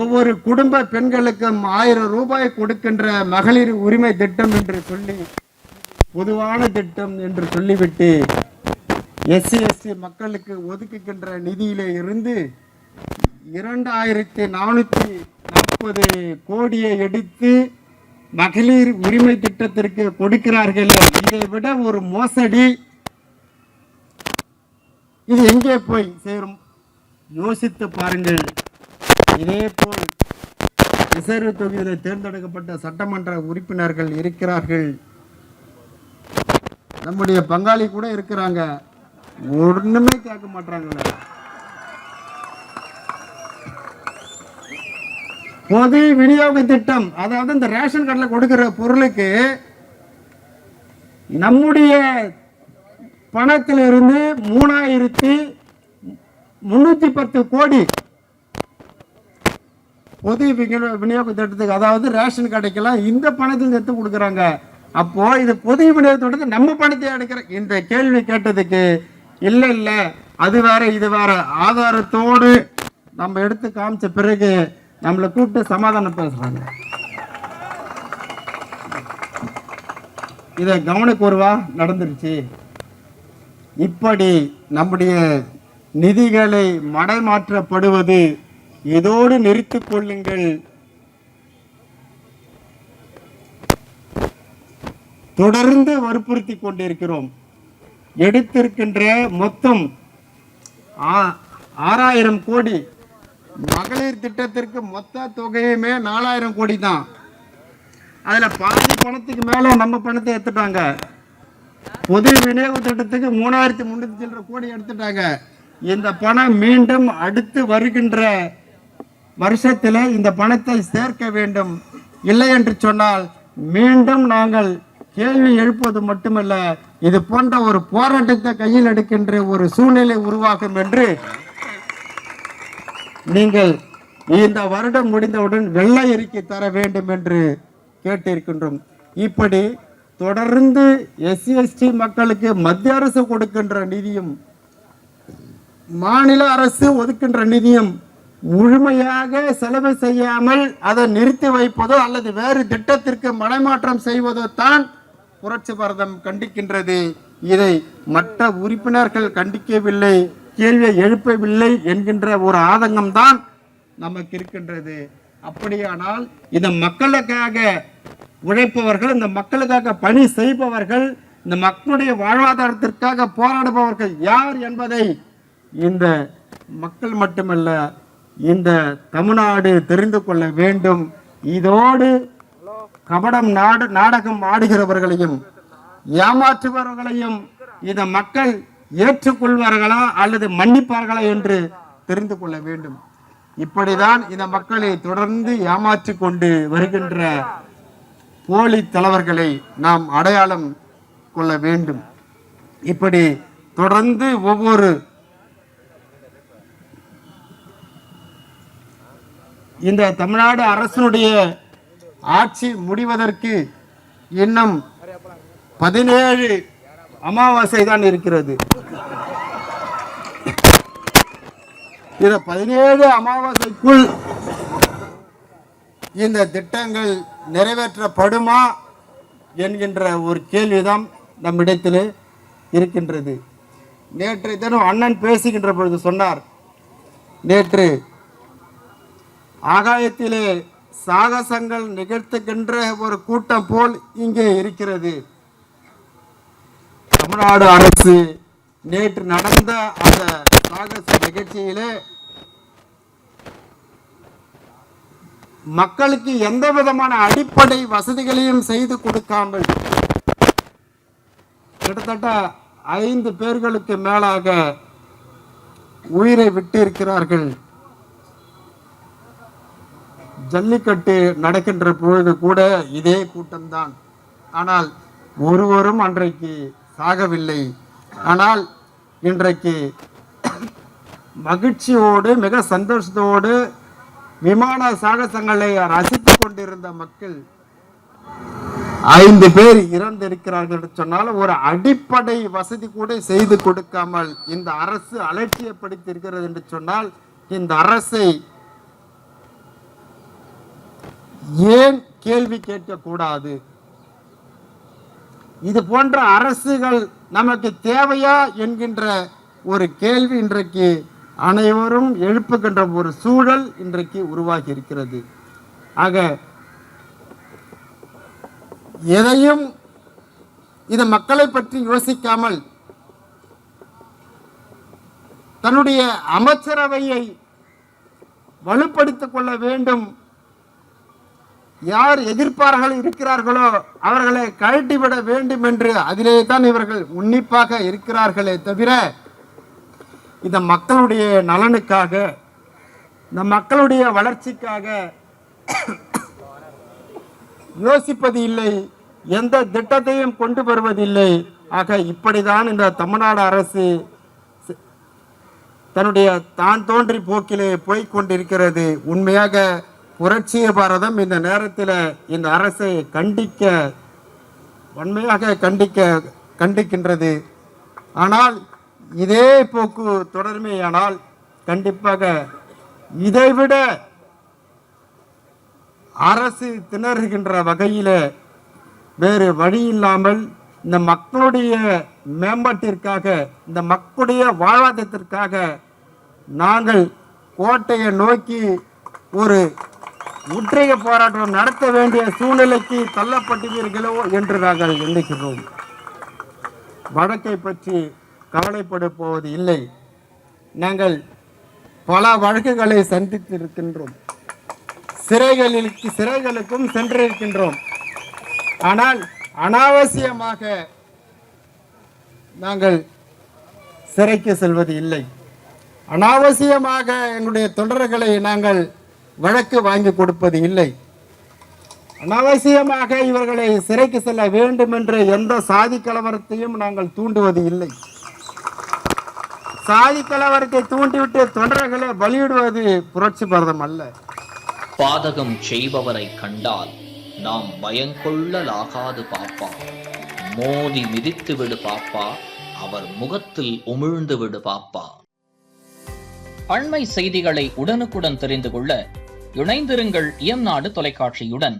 ஒவ்வொரு குடும்ப பெண்களுக்கும் 1000 ரூபாய் கொடுக்கின்ற மகளிர் உரிமை திட்டம் என்று சொல்லி பொதுவான திட்டம் என்று சொல்லிவிட்டு எஸ்சி எஸ்டி மக்களுக்கு ஒதுக்குகின்ற நிதியிலே இருந்து 2440 கோடியை எடுத்து மகளிர் உரிமை திட்டத்திற்கு கொடுக்கிறார்கள். இதை விட ஒரு மோசடி இது எங்கே போய் சேரும்? யோசித்து பாருங்கள். இதே போல் ரிசர்வ் தொகுதியில் தேர்ந்தெடுக்கப்பட்ட சட்டமன்ற உறுப்பினர்கள் இருக்கிறார்கள், நம்முடைய பங்காளி கூட இருக்கிறாங்க, ஒண்ணுமே கேட்க மாட்டாங்க. பொது விநியோக திட்டம், அதாவது இந்த ரேஷன் கார்டில் கொடுக்கிற பொருளுக்கு நம்முடைய பணத்திலிருந்து 3310 கோடி பொது விநியோக திட்டத்துக்கு, அதாவது ரேஷன் கடைக்கெல்லாம் இந்த பணத்தில் எடுத்து கொடுக்குறாங்க. அப்போ இது பொது விநியோக திட்டத்துக்கு நம்ம பணத்தை எடுக்கிற இந்த கேள்வி கேட்டதுக்கு இல்லை இல்லை அது வேற இது வேற ஆதாரத்தோடு நம்ம எடுத்து காமிச்ச பிறகு நம்மளை கூப்பிட்டு சமாதானம் பேசுறாங்க. இதை கவனக்கூர்வா நடந்துருச்சு. இப்படி நம்முடைய நிதிகளை மடைமாற்றப்படுவது இதோடு நிறுத்திக் கொள்ளுங்கள். தொடர்ந்து வற்புறுத்தி கொண்டிருக்கிறோம். எடுத்திருக்கின்ற மொத்தம் 6000 கோடி மகளிர் திட்டத்திற்கு மொத்த தொகையுமே 4000 கோடி தான். அதுல பாதி பணத்துக்கு மேல நம்ம பணத்தை எடுத்துட்டாங்க. பொது விநியோக திட்டத்துக்கு 3300 கோடி எடுத்துட்டாங்க. இந்த பணம் மீண்டும் அடுத்து வருகின்ற வருஷத்தில் இந்த பணத்தை சேர்க்க வேண்டும். இல்லை என்று சொன்னால் மீண்டும் நாங்கள் கேள்வி எழுப்புவது மட்டுமல்ல, இது போன்ற ஒரு போராட்டத்தை கையில் எடுக்கின்ற ஒரு சூழ்நிலை உருவாகும் என்று நீங்கள் இந்த வருடம் முடிந்தவுடன் வெள்ளை அறிக்கை தர வேண்டும் என்று கேட்டிருக்கின்றோம். இப்படி தொடர்ந்து எஸ்சி எஸ்டி மக்களுக்கு மத்திய அரசு கொடுக்கின்ற நிதியும் மாநில அரசு ஒதுக்கின்ற நிதியும் முழுமையாக செலவு செய்யாமல் அதை நிறுத்தி வைப்பதோ அல்லது வேறு திட்டத்திற்கு மடைமாற்றம் செய்வதோ தான் புரட்சி பாரதம் கண்டிக்கின்றது. இதை மற்ற உறுப்பினர்கள் கண்டிக்கவில்லை, கேள்வியை எழுப்பவில்லை என்கின்ற ஒரு ஆதங்கம் தான் நமக்கு இருக்கின்றது. அப்படியானால் இந்த மக்களுக்காக உழைப்பவர்கள், இந்த மக்களுக்காக பணி செய்பவர்கள், இந்த மக்களுடைய வாழ்வாதாரத்திற்காக போராடுபவர்கள் யார் என்பதை இந்த மக்கள் மட்டுமல்ல இந்த தமிழ்நாடு தெரிந்து கொள்ள வேண்டும். இதோடு கபடம் நாடகம் ஆடுகிறவர்களையும் ஏமாற்றுபவர்களையும் இந்த மக்கள் ஏற்றுக்கொள்வார்களா அல்லது மன்னிப்பார்களா என்று தெரிந்து கொள்ள வேண்டும். இப்படிதான் இந்த மக்களை தொடர்ந்து ஏமாற்றி கொண்டு வருகின்ற போலி தலைவர்களை நாம் அடையாளம் கொள்ள வேண்டும். இப்படி தொடர்ந்து ஒவ்வொரு இந்த தமிழ்நாடு அரசினுடைய ஆட்சி முடிவதற்கு இன்னும் 17 அமாவாசை தான் இருக்கிறது. இந்த 17 அமாவாசைக்குள் இந்த திட்டங்கள் நிறைவேற்றப்படுமா என்கின்ற ஒரு கேள்விதான் நம்மிடத்தில் இருக்கின்றது. நேற்று தினம் அண்ணன் பேசுகின்ற பொழுது சொன்னார், நேற்று ஆகாயத்திலே சாகசங்கள் நிகழ்த்துகின்ற ஒரு கூட்டம் போல் இங்கே இருக்கிறது. தமிழ்நாடு அரசு நேற்று நடந்த அந்த சாகச நிகழ்ச்சியிலே மக்களுக்கு எந்த விதமான அடிப்படை வசதிகளையும் செய்து கொடுக்காமல் கிட்டத்தட்ட 5 பேர்களுக்கு மேலாக உயிரை விட்டு இருக்கிறார்கள். ஜல்லிக்கட்டு நடக்கின்ற பொழுது கூட இதே கூட்டம்தான். ஆனால் ஒருவரும் அன்றைக்கு சாகவில்லை. ஆனால் இன்றைக்கு மகிழ்ச்சியோடு மிக சந்தோஷத்தோடு விமான சாகசங்களை ரசித்துக் கொண்டிருந்த மக்கள் 5 பேர் இறந்திருக்கிறார்கள் என்று சொன்னால் ஒரு அடிப்படை வசதி கூட செய்து கொடுக்காமல் இந்த அரசு அலட்சியப்படுத்தி இருக்கிறது என்று சொன்னால் இந்த அரசை ஏன் கேள்வி கேட்கக்கூடாது? இது போன்ற அரசுகள் நமக்கு தேவையா என்கின்ற ஒரு கேள்வி இன்றைக்கு அனைவரும் எழுப்புகின்ற ஒரு சூழல் இன்றைக்கு உருவாகி இருக்கிறது. ஆக எதையும் இது மக்களை பற்றி யோசிக்காமல் தன்னுடைய அமைச்சரவையை வலுப்படுத்திக் கொள்ள வேண்டும், யார் எதிர்ப்பார்கள் இருக்கிறார்களோ அவர்களை கழட்டிவிட வேண்டும் என்று அதிலே தான் இவர்கள் உன்னிப்பாக இருக்கிறார்களே தவிர இந்த மக்களுடைய நலனுக்காக, இந்த மக்களுடைய வளர்ச்சிக்காக யோசிப்பது இல்லை, எந்த திட்டத்தையும் கொண்டு வருவதில்லை. ஆக இப்படிதான் இந்த தமிழ்நாடு அரசு தன்னுடைய தான் தோன்றி போக்கிலே போய்கொண்டிருக்கிறது. உண்மையாக புரட்சிய பாரதம் இந்த நேரத்தில் இந்த அரசை வன்மையாக கண்டிக்கின்றது. ஆனால் இதே போக்கு தொடர்மையானால் கண்டிப்பாக இதைவிட அரசு திணறுகின்ற வகையில் வேறு வழி இல்லாமல் இந்த மக்களுடைய மேம்பாட்டிற்காக, இந்த மக்களுடைய வாழ்வாதாரத்திற்காக நாங்கள் கோட்டையை நோக்கி ஒரு முற்றுகை போராட்டம் நடத்த வேண்டிய சூழ்நிலைக்கு தள்ளப்பட்டுவீர்களோ என்று நாங்கள் எண்ணுகிறோம். வழக்கை பற்றி கவலைப்பட போவது இல்லை. நாங்கள் பல வழக்குகளை சந்தித்திருக்கின்றோம், சிறைகளுக்கும் சென்றிருக்கின்றோம். ஆனால் அனாவசியமாக நாங்கள் சிறைக்கு செல்வது இல்லை, அனாவசியமாக எங்களுடைய தொண்டர்களை நாங்கள் வழக்கு வாங்கி கொடுப்பது இல்லை, அனாவசியமாக இவர்களை சிறைக்கு செல்ல வேண்டும் என்று எந்த சாதி கலவரத்தையும் நாங்கள் தூண்டுவது இல்லை. சாதி கலவரத்தை தூண்டிவிட்டு தொண்டர்களை பலியிடுவது புரட்சி பாரதம் அல்ல. பாதகம் செய்பவரை கண்டால் நாம் பயங்கொள்ளலாகாது பாப்பா, மோதி மிதித்து விடு பாப்பா, அவர் முகத்தில் உமிழ்ந்து விடு பாப்பா. அண்மை செய்திகளை உடனுக்குடன் தெரிந்து கொள்ள இணைந்திருங்கள் இயம்நாடு தொலைக்காட்சியுடன்.